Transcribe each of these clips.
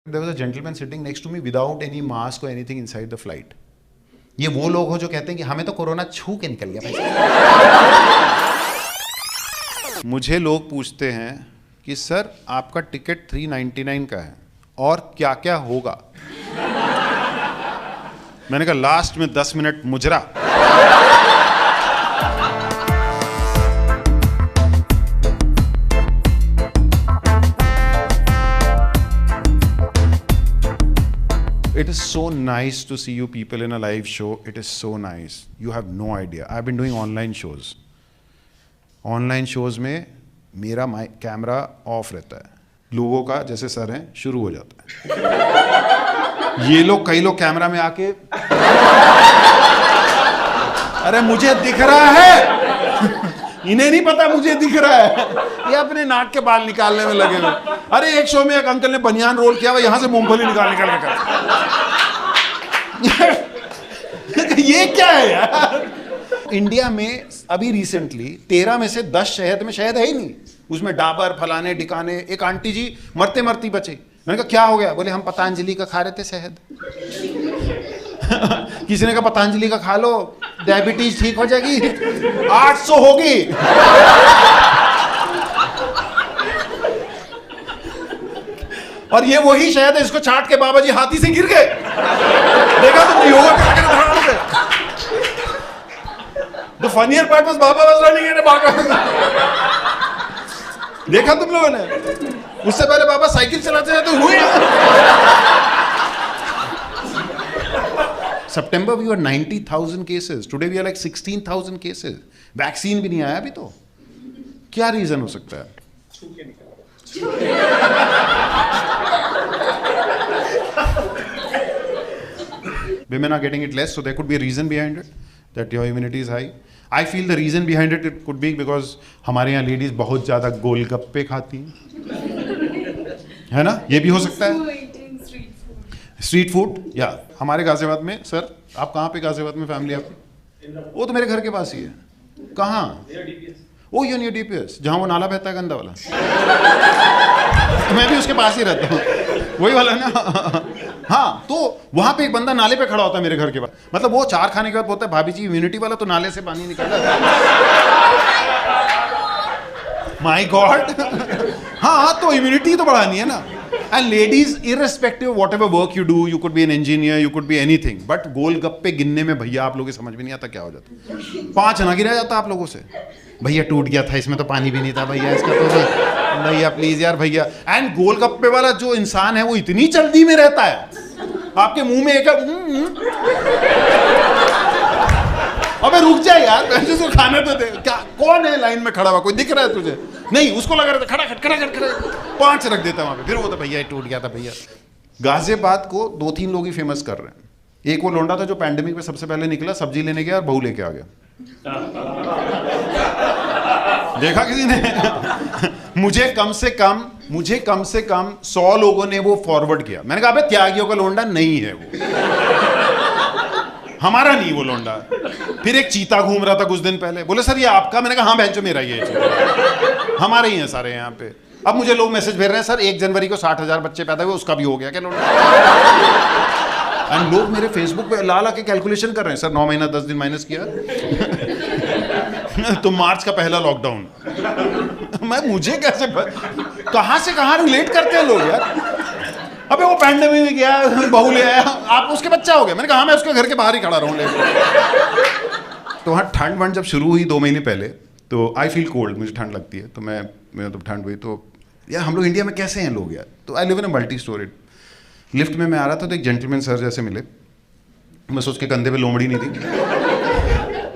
There was a gentleman sitting next to me without any mask or anything inside the flight. ये वो लोग हो जो कहते हैं कि हमें तो कोरोना छू के निकल गया भाई। मुझे लोग पूछते हैं कि सर आपका टिकट 399 का है और क्या क्या होगा। मैंने कहा लास्ट में 10 मिनट मुजरा। It is so nice to see you people in a live show. It is so nice. You have no idea. I've been doing online shows. Online shows में मेरा कैमरा ऑफ रहता है, लोगों का जैसे sir है शुरू हो जाता है। ये लोग कई लोग कैमरा में आके अरे मुझे दिख रहा है, इन्हें नहीं पता मुझे दिख रहा है, ये अपने नाक के बाल निकालने में लगे हुए। अरे एक शो में एक अंकल ने बनियान रोल किया हुआ, यहां से मूंगफली निकाल ये क्या है यार। इंडिया में अभी रिसेंटली 13 में से 10 शहद में शहद है ही नहीं, उसमें डाबर फलाने डिकाने। एक आंटी जी मरते मरती बचे। मैंने कहा क्या हो गया? बोले हम पतंजलि का खा रहे थे शहद। किसी ने कहा पतंजलि का खा लो डायबिटीज ठीक हो जाएगी। 800 होगी। और ये वही शहद है, इसको चाट के बाबा जी हाथी से गिर गए। देखा तुमने योगा करके धड़ाम से। The funnier part was Baba was running in a back. देखा तुम लोगों ने? उससे पहले बाबा साइकिल चलाते तो हुए। September we were 90,000 cases. Today we are like 16,000 cases. Vaccine भी नहीं आया अभी तो। क्या रीजन हो सकता है? Women are getting it less, so there could be a reason behind it that your immunity is high. I feel the reason behind it could be because हमारे यहाँ लेडीज बहुत ज्यादा गोलगप्पे खाती हैं, है ना? ये भी हो सकता है। स्ट्रीट फूड या हमारे गाजियाबाद में। सर आप कहाँ पे गाजियाबाद में फैमिली आपकी? वो तो मेरे घर के पास ही है। कहाँ? ओ यू नियर डीपीएस, जहाँ वो नाला बहता है गंदा वाला। मैं भी उसके पास ही रहता हूँ, वही वाला ना। हाँ, तो वहां पे एक बंदा नाले पे खड़ा होता है मेरे घर के पास। मतलब वो चार खाने के बाद बोलता है भाभी जी इम्यूनिटी वाला, तो नाले से पानी निकल रहा है। My god. हाँ, तो इम्यूनिटी तो बढ़ानी है ना। And ladies irrespective whatever work you do, you could be an engineer, you could be anything, but golgappe गिनने में भैया आप लोगों की समझ में नहीं आता क्या हो जाता। 5 ना गिरा जाता आप लोगों से। भैया टूट गया था, इसमें तो पानी भी नहीं था भैया, इसका तो भैया प्लीज यार भैया। एंड गोलगप्पे वाला जो इंसान है वो इतनी जल्दी में रहता है, आपके मुंह में एक अबे रुक जा यार, उसको खाने तो दे। क्या कौन है लाइन में खड़ा हुआ? कोई दिख रहा है तुझे? नहीं, उसको लगा रहा था खड़ा 5 रख देता वहां पे, फिर वो तो भैया टूट गया था भैया। गाजियाबाद को 2-3 लोग ही फेमस कर रहे हैं। एक वो लोंडा था जो पैंडेमिक में सबसे पहले निकला, सब्जी लेने गया और बहू लेके आ गया। देखा किसी ने? मुझे कम से कम 100 लोगों ने वो फॉरवर्ड किया। मैंने कहा अबे त्यागियों का लोंडा नहीं है वो, हमारा नहीं वो लोंडा। फिर एक चीता घूम रहा था कुछ दिन पहले, बोले सर ये आपका? मैंने कहा हाँ बहन जो मेरा ये हमारे ही है सारे यहाँ पे। अब मुझे लोग मैसेज भेज रहे हैं सर 1 जनवरी को 60,000 बच्चे पैदा हुए, उसका भी हो गया क्या लोंडा? एंड लोग मेरे फेसबुक पे ला के कैलकुलेशन कर रहे हैं, सर 9 महीना 10 दिन माइनस किया तो मार्च का पहला लॉकडाउन। मुझे कैसे कहां से कहां रिलेट करते हैं लोग यार। अबे वो पैंडेमिक में गया, बहू ले आया, आप उसके बच्चा हो गया। मैंने कहा हाँ मैं उसके घर के बाहर ही खड़ा रहूं। तो वहाँ ठंड वंड जब शुरू हुई 2 महीने पहले, तो आई फील कोल्ड, मुझे ठंड लगती है। तो मैं तो ठंड हुई तो यार हम लोग इंडिया में कैसे हैं लोग यार। तो I live in a multi storey. Lift में मैं आ रहा था तो एक जेंटलमैन सर जैसे मिले, बस उसके कंधे पे लोमड़ी नहीं थी।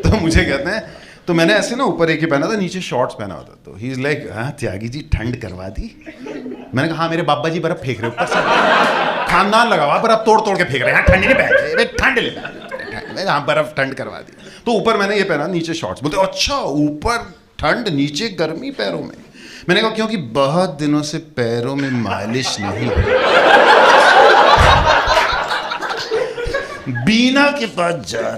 तो मुझे कहते हैं, तो मैंने ऐसे ना ऊपर एक ही पहना था, नीचे शॉर्ट्स पहना हुआ था। तो ही इज लाइक हाँ त्यागी जी ठंड करवा दी? मैंने कहा हाँ मेरे बाबा जी बर्फ फेंक रहे ऊपर से, खानदान लगा हुआ बर्फ तोड़ के फेंक रहे हैं। ठंड नहीं पहन, ठंड ले, हाँ बर्फ ठंड करवा दी। तो ऊपर मैंने ये पहना, नीचे शॉर्ट्स। बोलते अच्छा ऊपर ठंड नीचे गर्मी पैरों में। मैंने कहा क्योंकि बहुत दिनों से पैरों में मालिश नहीं, बीना के पास जा रहा।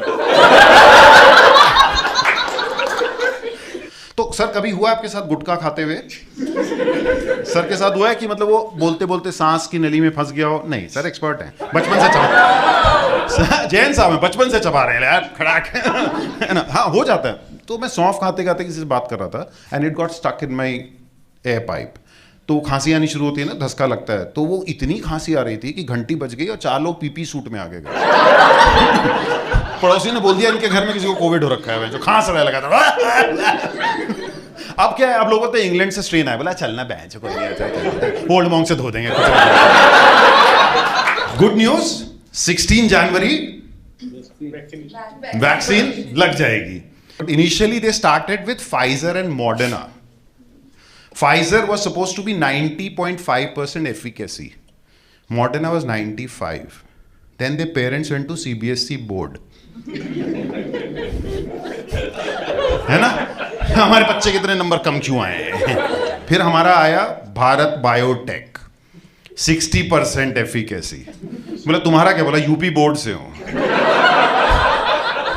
तो सर कभी हुआ आपके साथ गुटखा खाते हुए? सर के साथ हुआ है कि मतलब वो बोलते बोलते सांस की नली में फंस गया हो? नहीं सर, एक्सपर्ट है, बचपन से चबा जैन साहब है, बचपन से चबा रहे हैं यार, खड़ाक है ना। हाँ हो जाता है। तो मैं सौंफ खाते खाते किसी से बात कर रहा था and it got stuck in my air pipe. तो खांसी आनी शुरू होती है ना, धसका लगता है। तो वो इतनी खांसी आ रही थी कि घंटी बज गई और 4 लोग पीपी सूट में आगे गए। पड़ोसी ने बोल दिया इनके घर में किसी को कोविड हो रखा है, जो खांस रहा लगा था। अब क्या है, अब लोग बोलते हैं इंग्लैंड से स्ट्रेन आया, बोला चलना बैंच कोई नहीं, ओल्ड मॉन्क से धो देंगे। गुड न्यूज, 16 जनवरी वैक्सीन लग जाएगी। Initially they started with Pfizer and Moderna. Pfizer was supposed to be 90.5% efficacy. Moderna was 95. Then their parents went to CBSE board. है ना, हमारे बच्चे कितने नंबर कम क्यों आए हैं? फिर हमारा आया भारत बायोटेक, 60% एफिकेसी। बोला तुम्हारा क्या? बोला यूपी बोर्ड से हूं।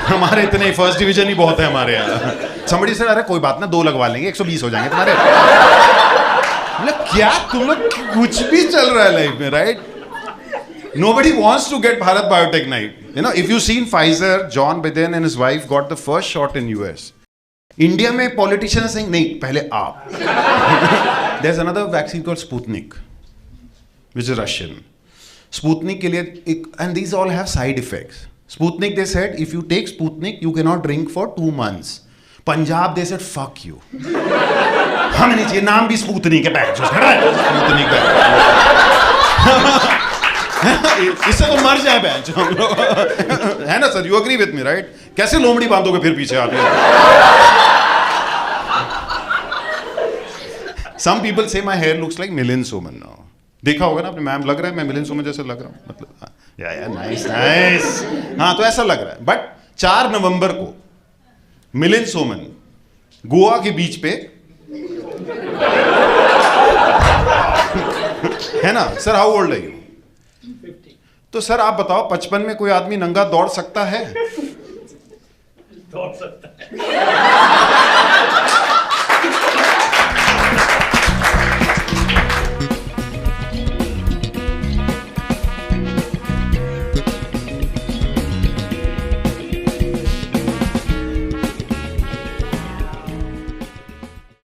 हमारे इतने फर्स्ट डिवीजन ही बहुत है हमारे यहाँ। समबडी सर अरे कोई बात ना, 2 लगवा लेंगे, 120 हो जाएंगे तुम्हारे। मतलब क्या तुम लोग, कुछ भी चल रहा है लाइफ में, right? Nobody wants to get Bharat Biotech night. You know, if you've seen Pfizer, John Biden and his wife got the first shot in US. India में पॉलिटिशियन सिंह नहीं, पहले आप। There's another vaccine called Sputnik, which is Russian. Sputnik के लिए एक, and these all have side effects. Sputnik, they said, if you take Sputnik, you cannot drink for 2 months. Punjab, they said, fuck you. हमें नहीं चाहिए, नाम भी Sputnik है, Sputnik है। इससे तो मर जाए बैंच हम लोग, है ना sir? You agree with me right? कैसे लोमड़ी बांधोगे फिर पीछे आप? Some people say my hair looks like Milind Soman now. देखा होगा ना आपने, मैम लग रहा है मैं मिलिंद सोमन जैसे लग रहा हूं, मतलब या नाइस नाइस। हाँ तो ऐसा लग रहा है। बट 4 नवंबर को मिलिंद सोमन गोवा के बीच पे है ना सर? हाउ ओल्ड है यू? तो सर आप बताओ 55 में कोई आदमी नंगा दौड़ सकता है? दौड़ सकता है।